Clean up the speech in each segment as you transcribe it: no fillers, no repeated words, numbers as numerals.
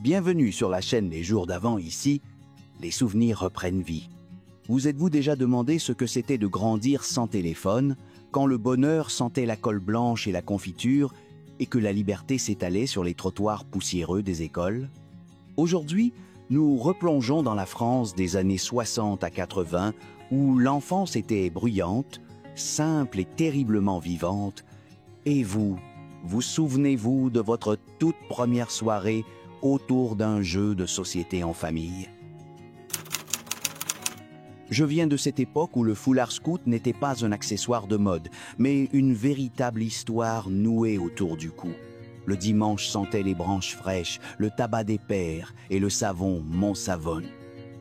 Bienvenue sur la chaîne Les Jours d'avant. Ici, les souvenirs reprennent vie. Vous êtes-vous déjà demandé ce que c'était de grandir sans téléphone, quand le bonheur sentait la colle blanche et la confiture, et que la liberté s'étalait sur les trottoirs poussiéreux des écoles? Aujourd'hui, nous replongeons dans la France des années 60 à 80, où l'enfance était bruyante, simple et terriblement vivante. Et vous souvenez-vous de votre toute première soirée autour d'un jeu de société en famille? Je viens de cette époque où le foulard scout n'était pas un accessoire de mode, mais une véritable histoire nouée autour du cou. Le dimanche sentait les branches fraîches, le tabac des pères et le savon Montsavonne.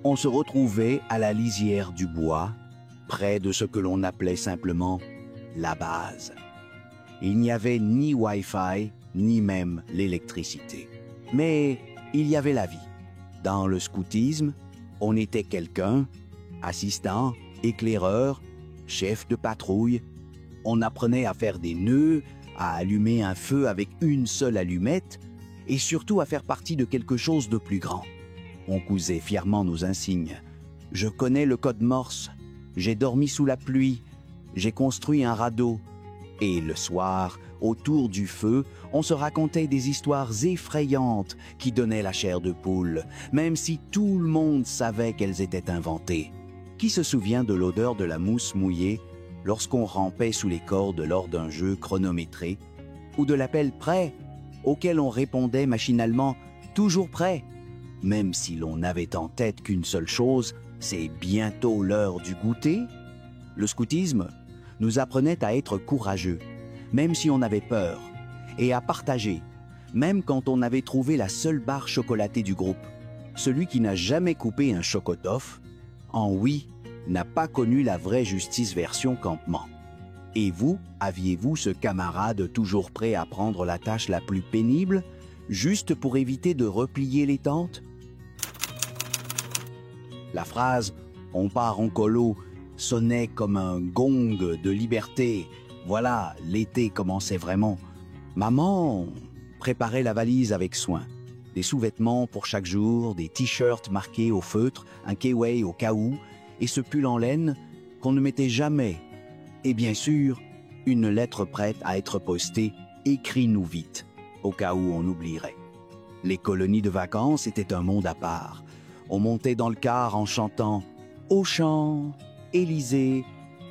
On se retrouvait à la lisière du bois, près de ce que l'on appelait simplement la base. Il n'y avait ni Wi-Fi, ni même l'électricité. Mais il y avait la vie. Dans le scoutisme, on était quelqu'un, assistant, éclaireur, chef de patrouille. On apprenait à faire des nœuds, à allumer un feu avec une seule allumette et surtout à faire partie de quelque chose de plus grand. On cousait fièrement nos insignes. Je connais le code Morse. J'ai dormi sous la pluie. J'ai construit un radeau. Et le soir, autour du feu, on se racontait des histoires effrayantes qui donnaient la chair de poule, même si tout le monde savait qu'elles étaient inventées. Qui se souvient de l'odeur de la mousse mouillée lorsqu'on rampait sous les cordes lors d'un jeu chronométré, ou de l'appel « prêt » auquel on répondait machinalement « toujours prêt », même si l'on n'avait en tête qu'une seule chose, c'est bientôt l'heure du goûter? Le scoutisme nous apprenait à être courageux, même si on avait peur, et à partager, même quand on avait trouvé la seule barre chocolatée du groupe. Celui qui n'a jamais coupé un chocotoff, en oui, n'a pas connu la vraie justice version campement. Et vous, aviez-vous ce camarade toujours prêt à prendre la tâche la plus pénible, juste pour éviter de replier les tentes? La phrase « on part en colo » sonnait comme un gong de liberté. Voilà, l'été commençait vraiment. Maman préparait la valise avec soin. Des sous-vêtements pour chaque jour, des t-shirts marqués au feutre, un K-Way au cas où, et ce pull en laine qu'on ne mettait jamais. Et bien sûr, une lettre prête à être postée, écris-nous vite, au cas où on oublierait. Les colonies de vacances étaient un monde à part. On montait dans le car en chantant « Auchan ». Élysée,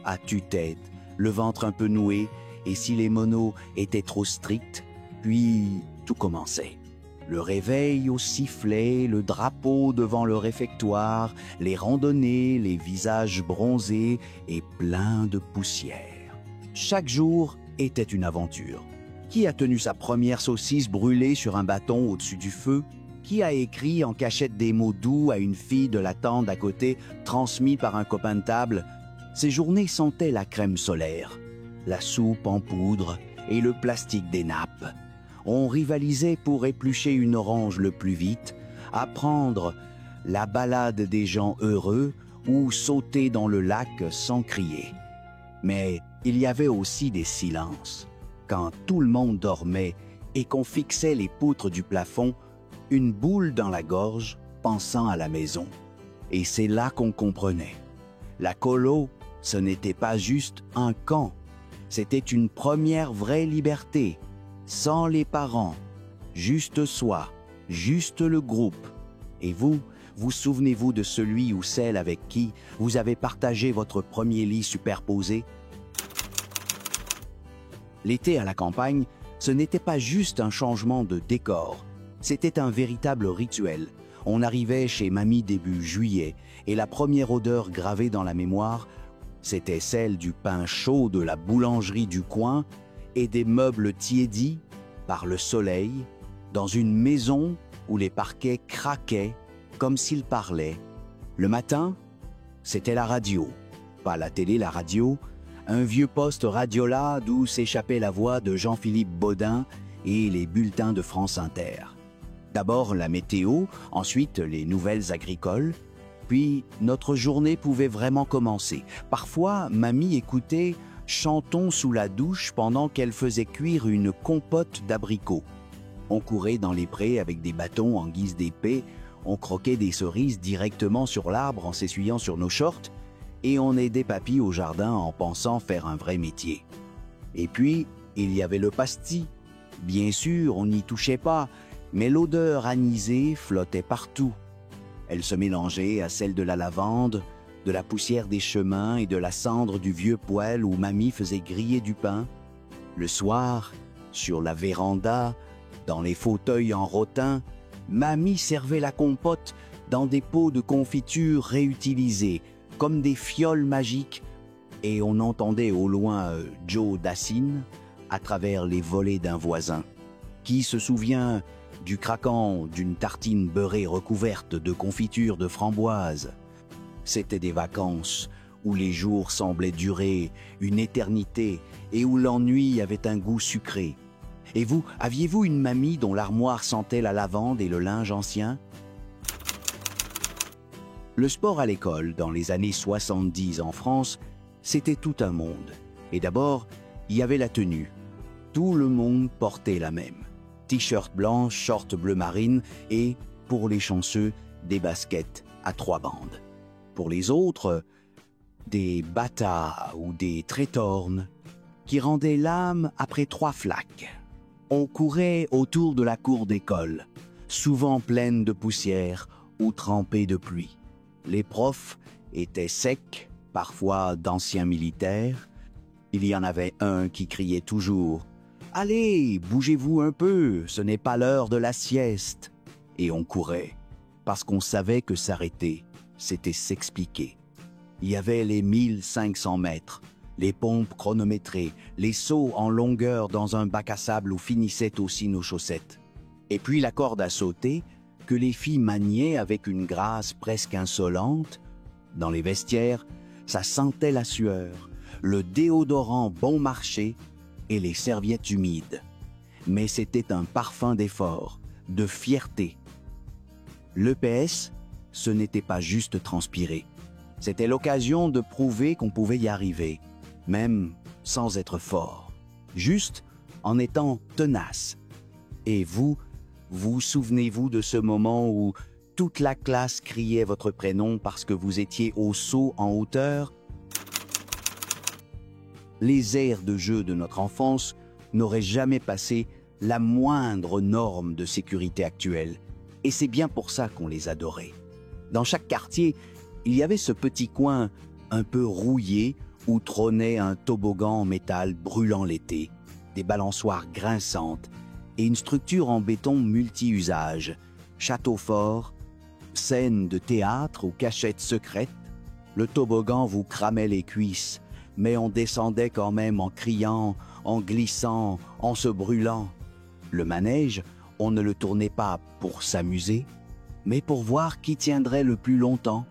à tue-tête, le ventre un peu noué, et si les monos étaient trop stricts, puis tout commençait. Le réveil au sifflet, le drapeau devant le réfectoire, les randonnées, les visages bronzés et pleins de poussière. Chaque jour était une aventure. Qui a tenu sa première saucisse brûlée sur un bâton au-dessus du feu? Qui a écrit en cachette des mots doux à une fille de la tente d'à côté, transmis par un copain de table? Ces journées sentaient la crème solaire, la soupe en poudre et le plastique des nappes. On rivalisait pour éplucher une orange le plus vite, apprendre la balade des gens heureux ou sauter dans le lac sans crier. Mais il y avait aussi des silences. Quand tout le monde dormait et qu'on fixait les poutres du plafond, une boule dans la gorge, pensant à la maison. Et c'est là qu'on comprenait. La colo, ce n'était pas juste un camp. C'était une première vraie liberté, sans les parents, juste soi, juste le groupe. Et vous souvenez-vous de celui ou celle avec qui vous avez partagé votre premier lit superposé? L'été à la campagne, ce n'était pas juste un changement de décor. C'était un véritable rituel. On arrivait chez mamie début juillet et la première odeur gravée dans la mémoire, c'était celle du pain chaud de la boulangerie du coin et des meubles tiédis par le soleil dans une maison où les parquets craquaient comme s'ils parlaient. Le matin, c'était la radio. Pas la télé, la radio. Un vieux poste Radiola d'où s'échappait la voix de Jean-Philippe Baudin et les bulletins de France Inter. D'abord la météo, ensuite les nouvelles agricoles, puis notre journée pouvait vraiment commencer. Parfois, mamie écoutait « Chantons sous la douche » pendant qu'elle faisait cuire une compote d'abricots. On courait dans les prés avec des bâtons en guise d'épée, on croquait des cerises directement sur l'arbre en s'essuyant sur nos shorts, et on aidait papy au jardin en pensant faire un vrai métier. Et puis, il y avait le pastis. Bien sûr, on n'y touchait pas, mais l'odeur anisée flottait partout. Elle se mélangeait à celle de la lavande, de la poussière des chemins et de la cendre du vieux poêle où mamie faisait griller du pain. Le soir, sur la véranda, dans les fauteuils en rotin, mamie servait la compote dans des pots de confiture réutilisés, comme des fioles magiques, et on entendait au loin Joe Dassin à travers les volets d'un voisin. Qui se souvient du craquant d'une tartine beurrée recouverte de confiture de framboise? C'étaient des vacances où les jours semblaient durer une éternité et où l'ennui avait un goût sucré. Et vous, aviez-vous une mamie dont l'armoire sentait la lavande et le linge ancien? Le sport à l'école, dans les années 70 en France, c'était tout un monde. Et d'abord, il y avait la tenue. Tout le monde portait la même. T-shirt blanc, short bleu marine et, pour les chanceux, des baskets à 3 bandes. Pour les autres, des bata ou des trétornes qui rendaient l'âme après 3 flaques. On courait autour de la cour d'école, souvent pleine de poussière ou trempée de pluie. Les profs étaient secs, parfois d'anciens militaires. Il y en avait un qui criait toujours « Allez, bougez-vous un peu, ce n'est pas l'heure de la sieste !» Et on courait, parce qu'on savait que s'arrêter, c'était s'expliquer. Il y avait les 1500 mètres, les pompes chronométrées, les sauts en longueur dans un bac à sable où finissaient aussi nos chaussettes. Et puis la corde à sauter, que les filles maniaient avec une grâce presque insolente. Dans les vestiaires, ça sentait la sueur, le déodorant bon marché et les serviettes humides. Mais c'était un parfum d'effort, de fierté. L'EPS, ce n'était pas juste transpirer. C'était l'occasion de prouver qu'on pouvait y arriver, même sans être fort, juste en étant tenace. Et vous souvenez-vous de ce moment où toute la classe criait votre prénom parce que vous étiez au saut en hauteur? Les aires de jeu de notre enfance n'auraient jamais passé la moindre norme de sécurité actuelle, et c'est bien pour ça qu'on les adorait. Dans chaque quartier, il y avait ce petit coin un peu rouillé où trônait un toboggan en métal brûlant l'été, des balançoires grinçantes et une structure en béton multi-usage, château fort, scène de théâtre ou cachette secrète. Le toboggan vous cramait les cuisses, mais on descendait quand même en criant, en glissant, en se brûlant. Le manège, on ne le tournait pas pour s'amuser, mais pour voir qui tiendrait le plus longtemps.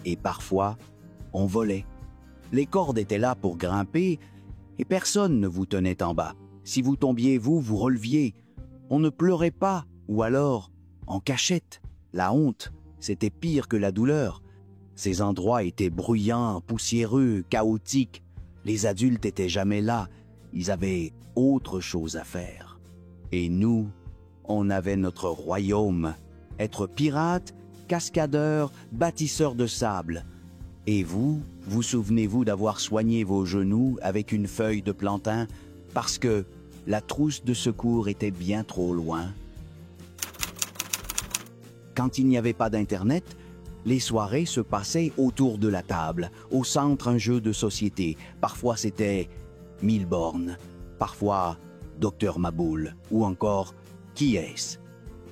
Et parfois, on volait. Les cordes étaient là pour grimper et personne ne vous tenait en bas. Si vous tombiez, vous releviez. On ne pleurait pas, ou alors en cachette. La honte, c'était pire que la douleur. Ces endroits étaient bruyants, poussiéreux, chaotiques. Les adultes étaient jamais là. Ils avaient autre chose à faire. Et nous, on avait notre royaume. Être pirate, cascadeur, bâtisseur de sable. Et vous souvenez-vous d'avoir soigné vos genoux avec une feuille de plantain parce que la trousse de secours était bien trop loin? Quand il n'y avait pas d'Internet, les soirées se passaient autour de la table, au centre un jeu de société. Parfois c'était 1000 bornes, parfois Docteur Maboul ou encore Qui est-ce?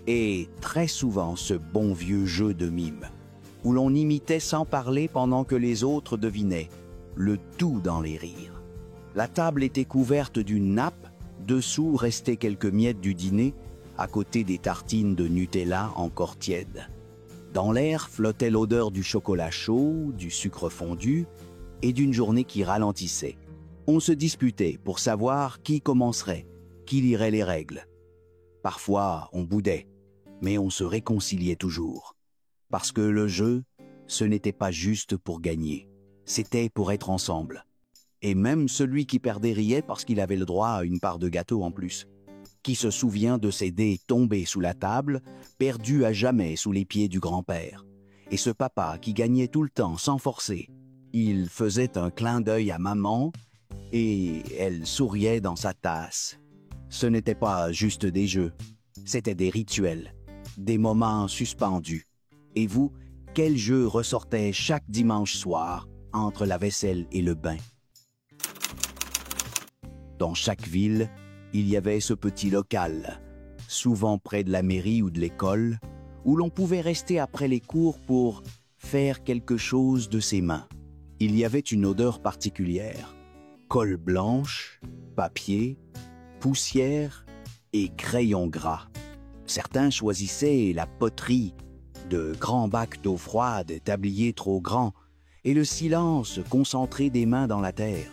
Et très souvent ce bon vieux jeu de mime, où l'on imitait sans parler pendant que les autres devinaient, le tout dans les rires. La table était couverte d'une nappe, dessous restaient quelques miettes du dîner, à côté des tartines de Nutella encore tièdes. Dans l'air flottait l'odeur du chocolat chaud, du sucre fondu et d'une journée qui ralentissait. On se disputait pour savoir qui commencerait, qui lirait les règles. Parfois, on boudait, mais on se réconciliait toujours. Parce que le jeu, ce n'était pas juste pour gagner, c'était pour être ensemble. Et même celui qui perdait riait parce qu'il avait le droit à une part de gâteau en plus. Qui se souvient de ces dés tombés sous la table, perdus à jamais sous les pieds du grand-père? Et ce papa qui gagnait tout le temps sans forcer. Il faisait un clin d'œil à maman et elle souriait dans sa tasse. Ce n'était pas juste des jeux, c'était des rituels, des moments suspendus. Et vous, quel jeu ressortait chaque dimanche soir entre la vaisselle et le bain? Dans chaque ville, il y avait ce petit local, souvent près de la mairie ou de l'école, où l'on pouvait rester après les cours pour faire quelque chose de ses mains. Il y avait une odeur particulière, colle blanche, papier, poussière et crayon gras. Certains choisissaient la poterie, de grands bacs d'eau froide, tabliers trop grands, et le silence concentré des mains dans la terre.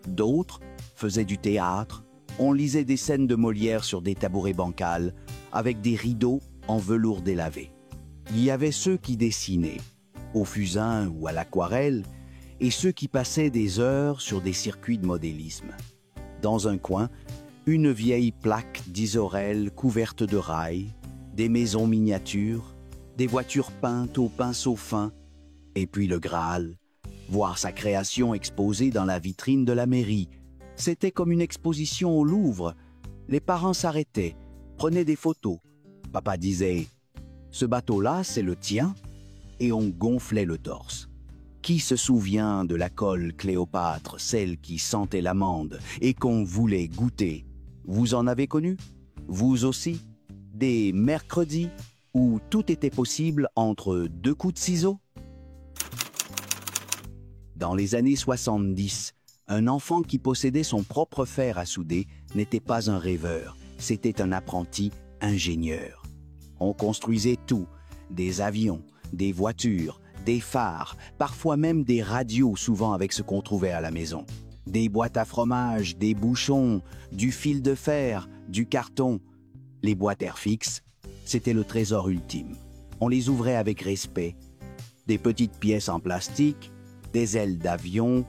D'autres faisaient du théâtre, on lisait des scènes de Molière sur des tabourets bancals, avec des rideaux en velours délavé. Il y avait ceux qui dessinaient, au fusain ou à l'aquarelle, et ceux qui passaient des heures sur des circuits de modélisme. Dans un coin, une vieille plaque d'Isorel couverte de rails, des maisons miniatures, des voitures peintes au pinceau fin, et puis le Graal, voir sa création exposée dans la vitrine de la mairie. C'était comme une exposition au Louvre. Les parents s'arrêtaient, prenaient des photos. Papa disait « Ce bateau-là, c'est le tien ?» et on gonflait le torse. Qui se souvient de la colle Cléopâtre, celle qui sentait l'amande et qu'on voulait goûter? Vous en avez connu? Vous aussi? Des mercredis où tout était possible entre deux coups de ciseaux? Dans les années 70, un enfant qui possédait son propre fer à souder n'était pas un rêveur, c'était un apprenti ingénieur. On construisait tout, des avions, des voitures, des phares, parfois même des radios, souvent avec ce qu'on trouvait à la maison. Des boîtes à fromage, des bouchons, du fil de fer, du carton. Les boîtes Airfix, c'était le trésor ultime. On les ouvrait avec respect. Des petites pièces en plastique, des ailes d'avion,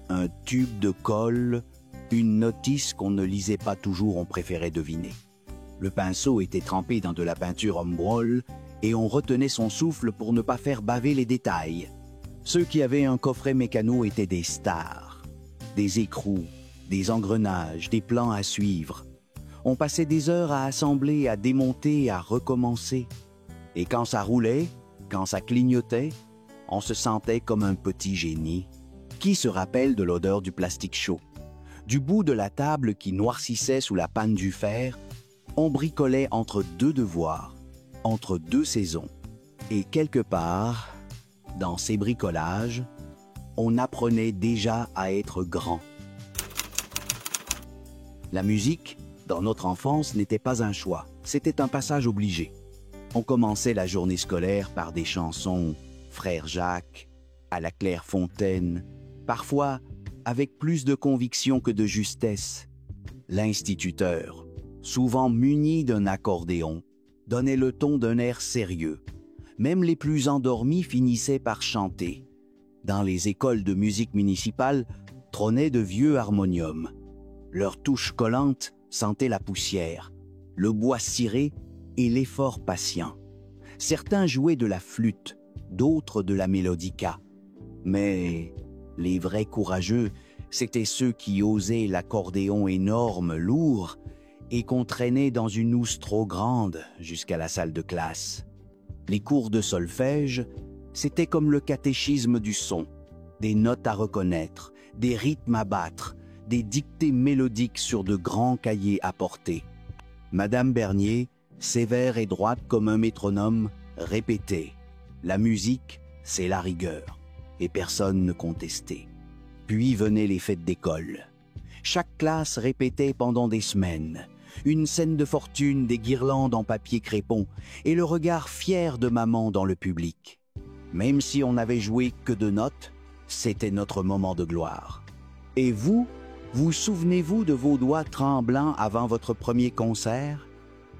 un tube de colle, une notice qu'on ne lisait pas toujours, on préférait deviner. Le pinceau était trempé dans de la peinture Ombrol et on retenait son souffle pour ne pas faire baver les détails. Ceux qui avaient un coffret mécano étaient des stars. Des écrous, des engrenages, des plans à suivre. On passait des heures à assembler, à démonter, à recommencer. Et quand ça roulait, quand ça clignotait, on se sentait comme un petit génie. Qui se rappelle de l'odeur du plastique chaud? Du bout de la table qui noircissait sous la panne du fer, on bricolait entre deux devoirs, entre deux saisons. Et quelque part, dans ces bricolages, on apprenait déjà à être grand. La musique, dans notre enfance, n'était pas un choix, c'était un passage obligé. On commençait la journée scolaire par des chansons Frère Jacques, à la Clairefontaine, parfois avec plus de conviction que de justesse. L'instituteur, souvent muni d'un accordéon, donnait le ton d'un air sérieux. Même les plus endormis finissaient par chanter. Dans les écoles de musique municipale trônaient de vieux harmoniums. Leurs touches collantes sentaient la poussière, le bois ciré et l'effort patient. Certains jouaient de la flûte, d'autres de la mélodica. Mais les vrais courageux, c'étaient ceux qui osaient l'accordéon énorme, lourd, et qu'on traînait dans une housse trop grande jusqu'à la salle de classe. Les cours de solfège, c'était comme le catéchisme du son, des notes à reconnaître, des rythmes à battre, des dictées mélodiques sur de grands cahiers à porter. Madame Bernier, sévère et droite comme un métronome, répétait « La musique, c'est la rigueur », et personne ne contestait. Puis venaient les fêtes d'école. Chaque classe répétait pendant des semaines. Une scène de fortune, des guirlandes en papier crépon et le regard fier de maman dans le public. Même si on n'avait joué que de notes, c'était notre moment de gloire. Et vous, vous souvenez-vous de vos doigts tremblants avant votre premier concert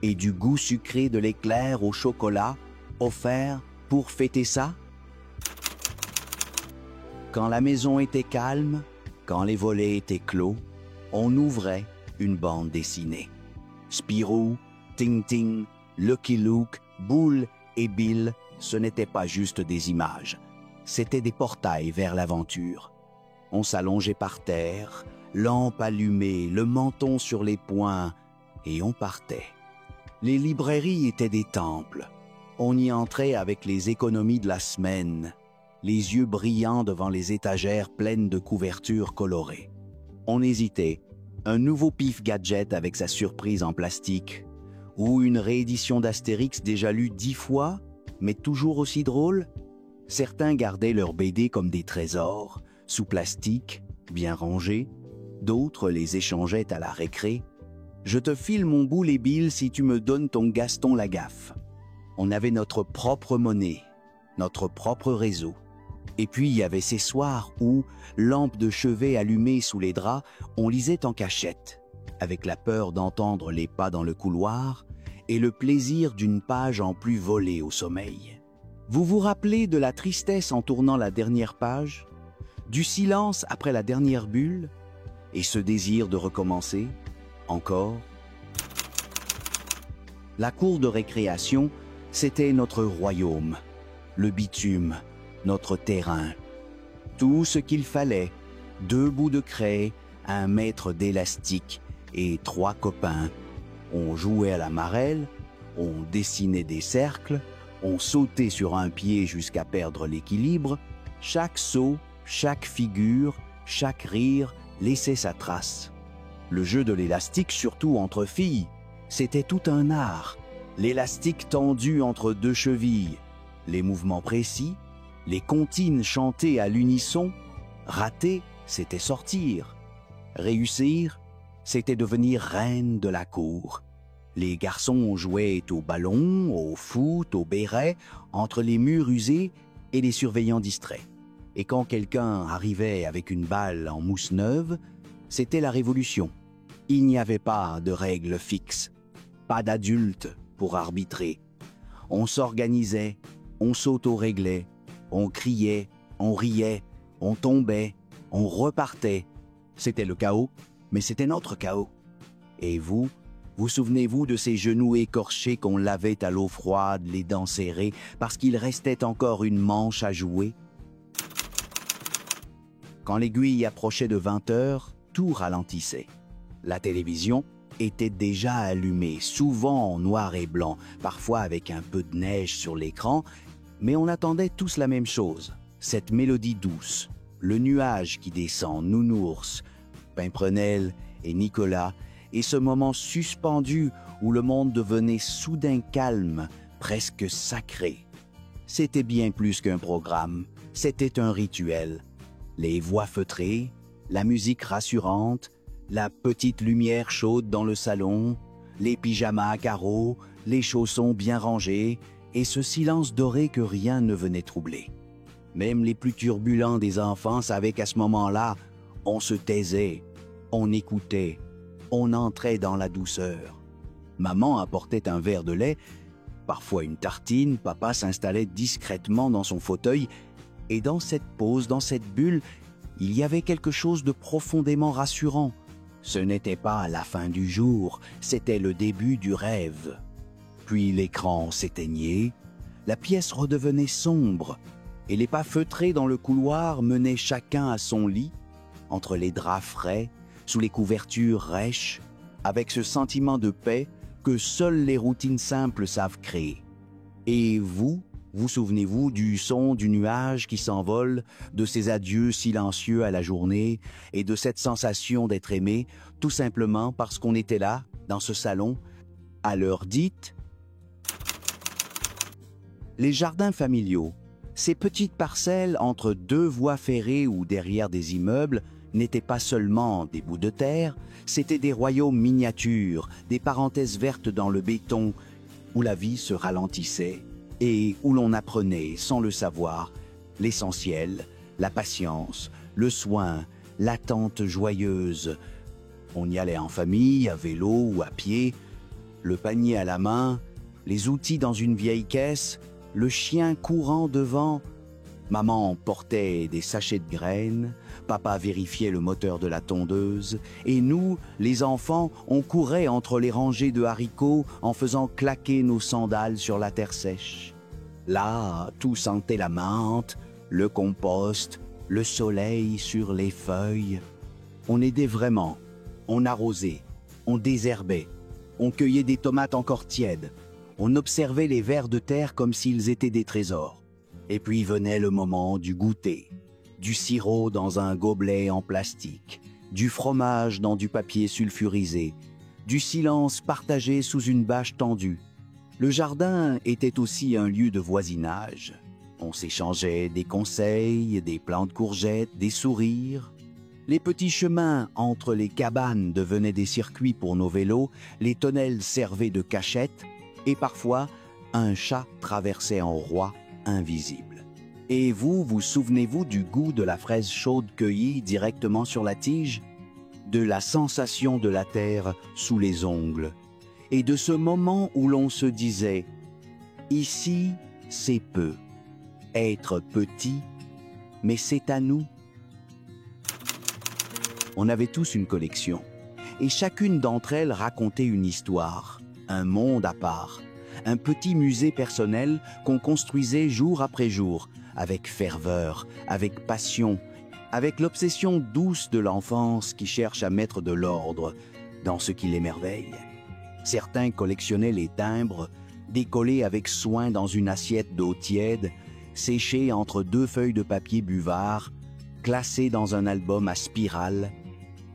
et du goût sucré de l'éclair au chocolat offert pour fêter ça? Quand la maison était calme, quand les volets étaient clos, on ouvrait une bande dessinée. Spirou, Tintin, Lucky Luke, Boule et Bill, ce n'étaient pas juste des images. C'étaient des portails vers l'aventure. On s'allongeait par terre, lampe allumée, le menton sur les poings, et on partait. Les librairies étaient des temples. On y entrait avec les économies de la semaine, les yeux brillants devant les étagères pleines de couvertures colorées. On hésitait, un nouveau pif gadget avec sa surprise en plastique, ou une réédition d'Astérix déjà lue 10 fois, mais toujours aussi drôle. Certains gardaient leurs BD comme des trésors, sous plastique, bien rangés. D'autres les échangeaient à la récré. « Je te file mon Boule et Bill si tu me donnes ton Gaston Lagaffe. » On avait notre propre monnaie, notre propre réseau. Et puis il y avait ces soirs où, lampe de chevet allumée sous les draps, on lisait en cachette, avec la peur d'entendre les pas dans le couloir et le plaisir d'une page en plus volée au sommeil. Vous vous rappelez de la tristesse en tournant la dernière page, du silence après la dernière bulle, et ce désir de recommencer, encore? La cour de récréation, c'était notre royaume, le bitume, notre terrain. Tout ce qu'il fallait, 2 bouts de craie, 1 mètre d'élastique et 3 copains. On jouait à la marelle, on dessinait des cercles, on sautait sur un pied jusqu'à perdre l'équilibre. Chaque saut, chaque figure, chaque rire laissait sa trace. Le jeu de l'élastique, surtout entre filles, c'était tout un art. L'élastique tendu entre 2 chevilles, les mouvements précis, les comptines chantées à l'unisson. Rater, c'était sortir. Réussir, c'était devenir reine de la cour. Les garçons jouaient au ballon, au foot, au béret, entre les murs usés et les surveillants distraits. Et quand quelqu'un arrivait avec une balle en mousse neuve, c'était la révolution. Il n'y avait pas de règles fixes, pas d'adultes pour arbitrer. On s'organisait, on s'auto-réglait, on criait, on riait, on tombait, on repartait. C'était le chaos, mais c'était notre chaos. Et vous souvenez-vous de ces genoux écorchés qu'on lavait à l'eau froide, les dents serrées, parce qu'il restait encore une manche à jouer? Quand l'aiguille approchait de 20 heures, tout ralentissait. La télévision était déjà allumée, souvent en noir et blanc, parfois avec un peu de neige sur l'écran, mais on attendait tous la même chose, cette mélodie douce, le nuage qui descend, Nounours, Pimprenel et Nicolas, et ce moment suspendu où le monde devenait soudain calme, presque sacré. C'était bien plus qu'un programme, c'était un rituel. Les voix feutrées, la musique rassurante, la petite lumière chaude dans le salon, les pyjamas à carreaux, les chaussons bien rangés, et ce silence doré que rien ne venait troubler. Même les plus turbulents des enfants savaient qu'à ce moment-là, on se taisait, on écoutait, on entrait dans la douceur. Maman apportait un verre de lait, parfois une tartine, papa s'installait discrètement dans son fauteuil, et dans cette pause, dans cette bulle, il y avait quelque chose de profondément rassurant. Ce n'était pas la fin du jour, c'était le début du rêve. Puis l'écran s'éteignait, la pièce redevenait sombre, et les pas feutrés dans le couloir menaient chacun à son lit, entre les draps frais, sous les couvertures rêches, avec ce sentiment de paix que seules les routines simples savent créer. Et vous souvenez-vous du son du nuage qui s'envole, de ces adieux silencieux à la journée et de cette sensation d'être aimé, tout simplement parce qu'on était là, dans ce salon, à l'heure dite? Les jardins familiaux, ces petites parcelles entre 2 voies ferrées ou derrière des immeubles, n'étaient pas seulement des bouts de terre, c'étaient des royaumes miniatures, des parenthèses vertes dans le béton, où la vie se ralentissait et où l'on apprenait, sans le savoir, l'essentiel, la patience, le soin, l'attente joyeuse. On y allait en famille, à vélo ou à pied, le panier à la main, les outils dans une vieille caisse, le chien courant devant, Maman portait des sachets de graines, papa vérifiait le moteur de la tondeuse, et nous, les enfants, on courait entre les rangées de haricots en faisant claquer nos sandales sur la terre sèche. Là, tout sentait la menthe, le compost, le soleil sur les feuilles. On aidait vraiment, on arrosait, on désherbait, on cueillait des tomates encore tièdes, on observait les vers de terre comme s'ils étaient des trésors. Et puis venait le moment du goûter, du sirop dans un gobelet en plastique, du fromage dans du papier sulfurisé, du silence partagé sous une bâche tendue. Le jardin était aussi un lieu de voisinage. On s'échangeait des conseils, des plants de courgettes, des sourires. Les petits chemins entre les cabanes devenaient des circuits pour nos vélos, les tonnelles servaient de cachettes, et parfois, un chat traversait en roi invisible. Et vous souvenez-vous du goût de la fraise chaude cueillie directement sur la tige, de la sensation de la terre sous les ongles, et de ce moment où l'on se disait « Ici, c'est peu. Être petit, mais c'est à nous. » On avait tous une collection, et chacune d'entre elles racontait une histoire, un monde à part, un petit musée personnel qu'on construisait jour après jour, avec ferveur, avec passion, avec l'obsession douce de l'enfance qui cherche à mettre de l'ordre dans ce qui l'émerveille. Certains collectionnaient les timbres, décollés avec soin dans une assiette d'eau tiède, séchés entre deux feuilles de papier buvard, classés dans un album à spirale,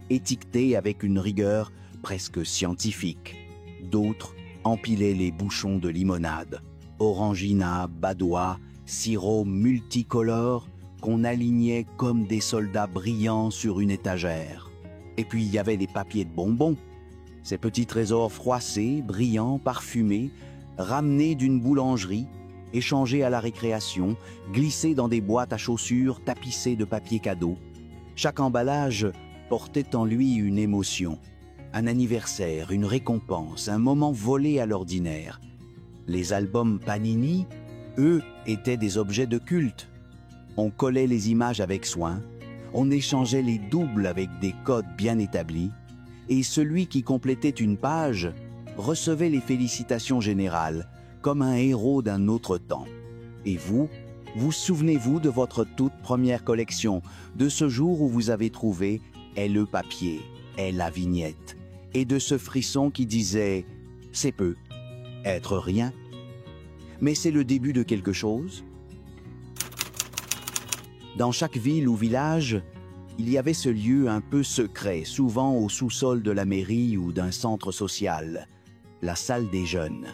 étiquetés avec une rigueur presque scientifique. D'autres empilaient les bouchons de limonade, orangina, badois, sirop multicolore qu'on alignait comme des soldats brillants sur une étagère. Et puis il y avait des papiers de bonbons, ces petits trésors froissés, brillants, parfumés, ramenés d'une boulangerie, échangés à la récréation, glissés dans des boîtes à chaussures tapissées de papier cadeau. Chaque emballage portait en lui une émotion. Un anniversaire, une récompense, un moment volé à l'ordinaire. Les albums Panini, eux, étaient des objets de culte. On collait les images avec soin, on échangeait les doubles avec des codes bien établis, et celui qui complétait une page recevait les félicitations générales, comme un héros d'un autre temps. Et vous souvenez-vous de votre toute première collection, de ce jour où vous avez trouvé « est le papier, est la vignette », et de ce frisson qui disait « c'est peu, être rien, mais c'est le début de quelque chose ». Dans chaque ville ou village, il y avait ce lieu un peu secret, souvent au sous-sol de la mairie ou d'un centre social, la salle des jeunes.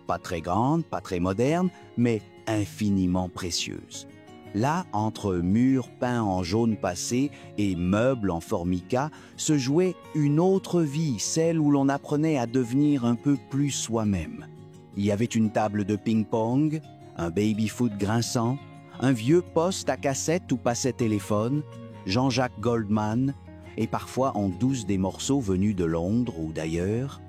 Pas très grande, pas très moderne, mais infiniment précieuse. Là, entre murs peints en jaune passé et meubles en formica, se jouait une autre vie, celle où l'on apprenait à devenir un peu plus soi-même. Il y avait une table de ping-pong, un baby-foot grinçant, un vieux poste à cassette où passait téléphone, Jean-Jacques Goldman, et parfois en douce des morceaux venus de Londres ou d'ailleurs.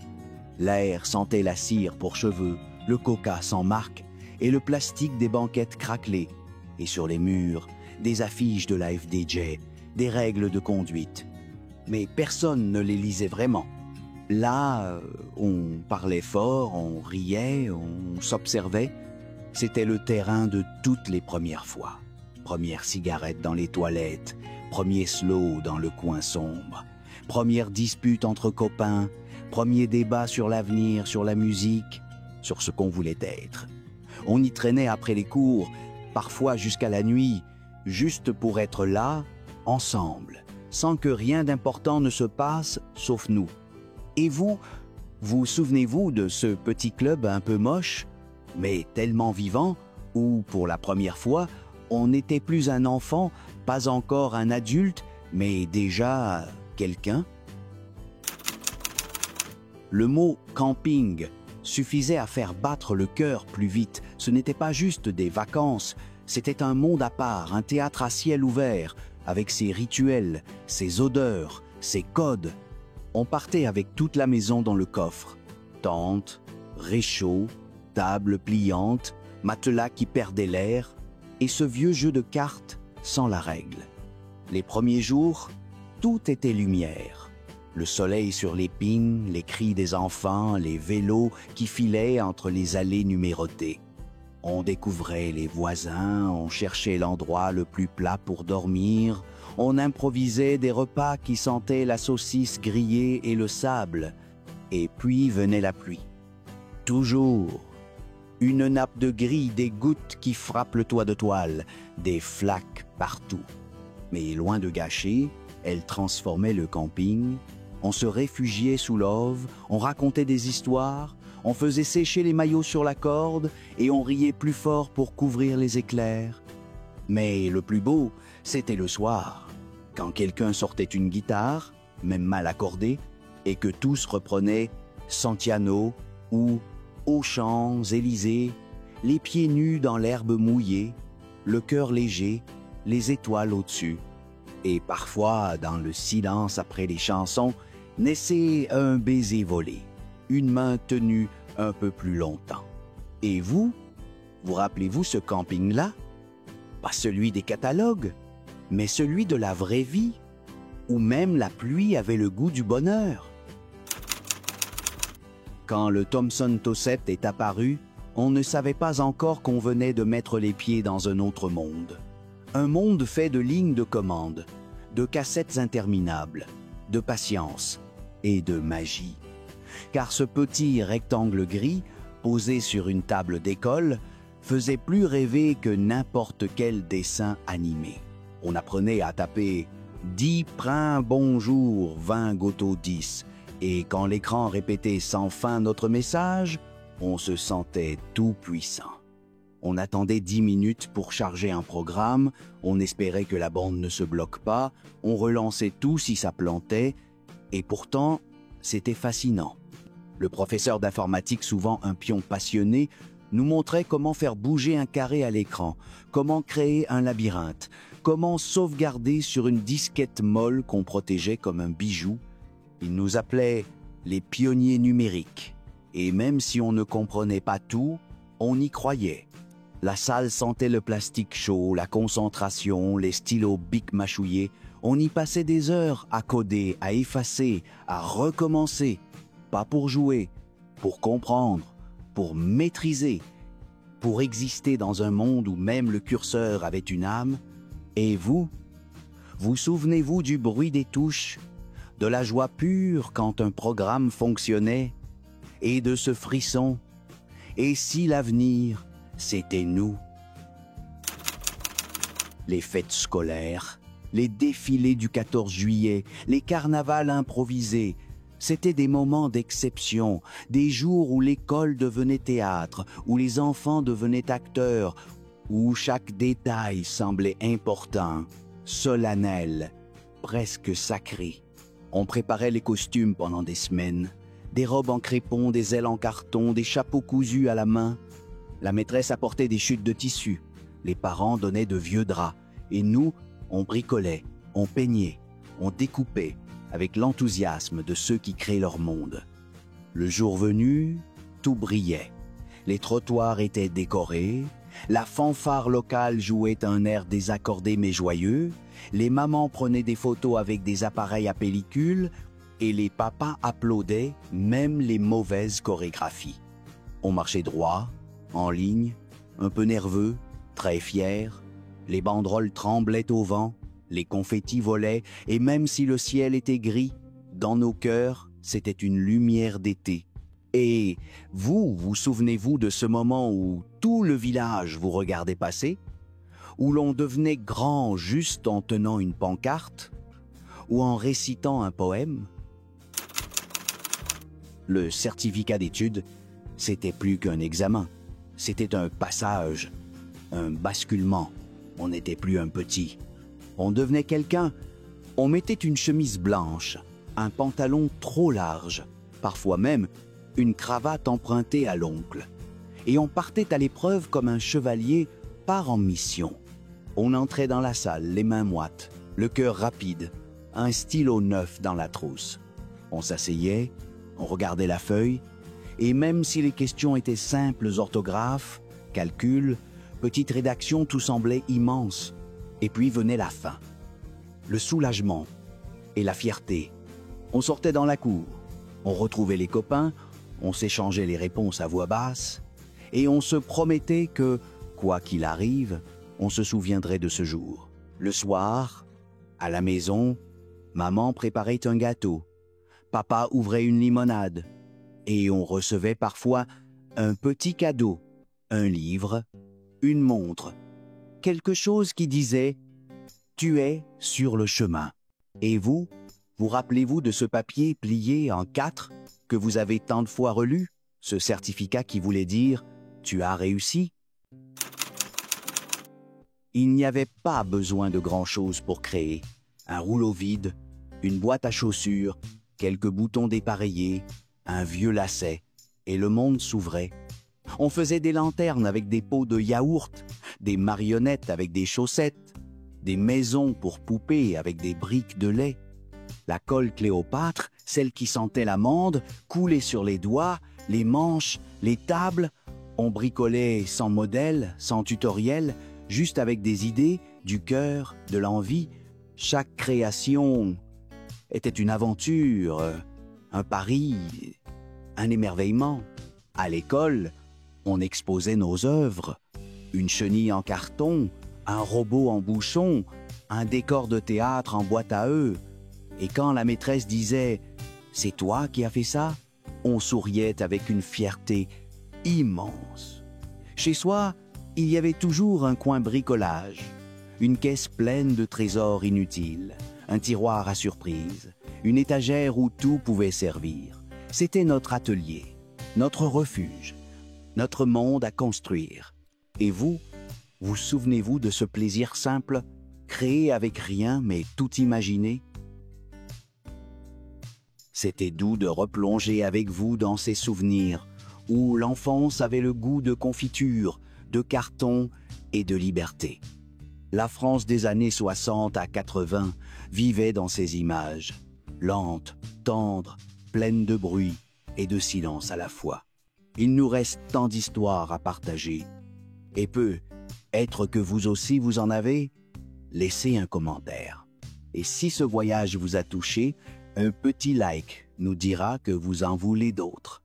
L'air sentait la cire pour cheveux, le coca sans marque et le plastique des banquettes craquelées. Et sur les murs, des affiches de la FDJ, des règles de conduite. Mais personne ne les lisait vraiment. Là, on parlait fort, on riait, on s'observait. C'était le terrain de toutes les premières fois. Première cigarette dans les toilettes, premier slow dans le coin sombre, première dispute entre copains, premier débat sur l'avenir, sur la musique, sur ce qu'on voulait être. On y traînait après les cours, parfois jusqu'à la nuit, juste pour être là, ensemble, sans que rien d'important ne se passe, sauf nous. Et vous souvenez-vous de ce petit club un peu moche, mais tellement vivant, où, pour la première fois, on n'était plus un enfant, pas encore un adulte, mais déjà quelqu'un? Le mot « camping » suffisait à faire battre le cœur plus vite. Ce n'était pas juste des vacances, c'était un monde à part, un théâtre à ciel ouvert, avec ses rituels, ses odeurs, ses codes. On partait avec toute la maison dans le coffre. Tente, réchaud, table pliante, matelas qui perdait l'air. et ce vieux jeu de cartes sans la règle. Les premiers jours, tout était lumière. Le soleil sur les pins, les cris des enfants, les vélos qui filaient entre les allées numérotées. On découvrait les voisins, on cherchait l'endroit le plus plat pour dormir, on improvisait des repas qui sentaient la saucisse grillée et le sable. Et puis venait la pluie. Toujours. Une nappe de gris, des gouttes qui frappent le toit de toile, des flaques partout. Mais loin de gâcher, elle transformait le camping. On se réfugiait sous l'auve, on racontait des histoires, on faisait sécher les maillots sur la corde et on riait plus fort pour couvrir les éclairs. Mais le plus beau, c'était le soir, quand quelqu'un sortait une guitare, même mal accordée, et que tous reprenaient Santiano ou Aux Champs-Élysées, les pieds nus dans l'herbe mouillée, le cœur léger, les étoiles au-dessus. Et parfois, dans le silence après les chansons, naissait un baiser volé, une main tenue un peu plus longtemps. Et vous rappelez-vous ce camping-là? Pas celui des catalogues, mais celui de la vraie vie, où même la pluie avait le goût du bonheur. Quand le Thomson Tosset est apparu, on ne savait pas encore qu'on venait de mettre les pieds dans un autre monde. Un monde fait de lignes de commande, de cassettes interminables, de patience et de magie. Car ce petit rectangle gris, posé sur une table d'école, faisait plus rêver que n'importe quel dessin animé. On apprenait à taper « 10 prins bonjour, 20 goto 10 » et quand l'écran répétait sans fin notre message, on se sentait tout puissant. On attendait 10 minutes pour charger un programme, on espérait que la bande ne se bloque pas, on relançait tout si ça plantait, et pourtant, c'était fascinant. Le professeur d'informatique, souvent un pion passionné, nous montrait comment faire bouger un carré à l'écran, comment créer un labyrinthe, comment sauvegarder sur une disquette molle qu'on protégeait comme un bijou. Il nous appelait les pionniers numériques. Et même si on ne comprenait pas tout, on y croyait. La salle sentait le plastique chaud, la concentration, les stylos Bic mâchouillés. On y passait des heures à coder, à effacer, à recommencer. Pas pour jouer, pour comprendre, pour maîtriser, pour exister dans un monde où même le curseur avait une âme. Et vous souvenez-vous du bruit des touches, de la joie pure quand un programme fonctionnait, et de ce frisson, et si l'avenir, c'était nous? Les fêtes scolaires, les défilés du 14 juillet, les carnavals improvisés, c'étaient des moments d'exception, des jours où l'école devenait théâtre, où les enfants devenaient acteurs, où chaque détail semblait important, solennel, presque sacré. On préparait les costumes pendant des semaines, des robes en crépon, des ailes en carton, des chapeaux cousus à la main. La maîtresse apportait des chutes de tissu, les parents donnaient de vieux draps, et nous, on bricolait, on peignait, on découpait, avec l'enthousiasme de ceux qui créent leur monde. Le jour venu, tout brillait. Les trottoirs étaient décorés, la fanfare locale jouait un air désaccordé mais joyeux, les mamans prenaient des photos avec des appareils à pellicule et les papas applaudaient même les mauvaises chorégraphies. On marchait droit, en ligne, un peu nerveux, très fier. Les banderoles tremblaient au vent, les confettis volaient et même si le ciel était gris, dans nos cœurs, c'était une lumière d'été. Et vous souvenez-vous de ce moment où tout le village vous regardait passer? Où l'on devenait grand juste en tenant une pancarte? Ou en récitant un poème? Le certificat d'études, c'était plus qu'un examen. C'était un passage, un basculement. On n'était plus un petit. On devenait quelqu'un. On mettait une chemise blanche, un pantalon trop large, parfois même une cravate empruntée à l'oncle. Et on partait à l'épreuve comme un chevalier part en mission. On entrait dans la salle, les mains moites, le cœur rapide, un stylo neuf dans la trousse. On s'asseyait, on regardait la feuille, et même si les questions étaient simples orthographes, calculs, Petite rédaction, tout semblait immense. Et puis venait la fin. Le soulagement et la fierté. On sortait dans la cour, on retrouvait les copains, on s'échangeait les réponses à voix basse, et on se promettait que, quoi qu'il arrive, on se souviendrait de ce jour. Le soir, à la maison, maman préparait un gâteau, papa ouvrait une limonade, et on recevait parfois un petit cadeau, un livre, une montre, quelque chose qui disait « Tu es sur le chemin ». Et vous, vous rappelez-vous de ce papier plié en 4 que vous avez tant de fois relu, ce certificat qui voulait dire « Tu as réussi ». Il n'y avait pas besoin de grand-chose pour créer. Un rouleau vide, une boîte à chaussures, quelques boutons dépareillés, un vieux lacet, et le monde s'ouvrait. On faisait des lanternes avec des pots de yaourt, des marionnettes avec des chaussettes, des maisons pour poupées avec des briques de lait. La colle Cléopâtre, celle qui sentait l'amande, coulait sur les doigts, les manches, les tables. On bricolait sans modèle, sans tutoriel, juste avec des idées, du cœur, de l'envie. Chaque création était une aventure, un pari, un émerveillement. À l'école, on exposait nos œuvres. Une chenille en carton, un robot en bouchon, un décor de théâtre en boîte à œufs. Et quand la maîtresse disait « C'est toi qui as fait ça ?» on souriait avec une fierté immense. Chez soi, il y avait toujours un coin bricolage, une caisse pleine de trésors inutiles, un tiroir à surprise, une étagère où tout pouvait servir. C'était notre atelier, notre refuge, notre monde à construire. Et vous, vous souvenez-vous de ce plaisir simple, créé avec rien mais tout imaginé? C'était doux de replonger avec vous dans ces souvenirs, où l'enfance avait le goût de confiture, de carton et de liberté. La France des années 60 à 80 vivait dans ces images, lente, tendre, pleine de bruit et de silence à la fois. Il nous reste tant d'histoires à partager. Et être que vous aussi vous en avez, laissez un commentaire. Et si ce voyage vous a touché, un petit like nous dira que vous en voulez d'autres.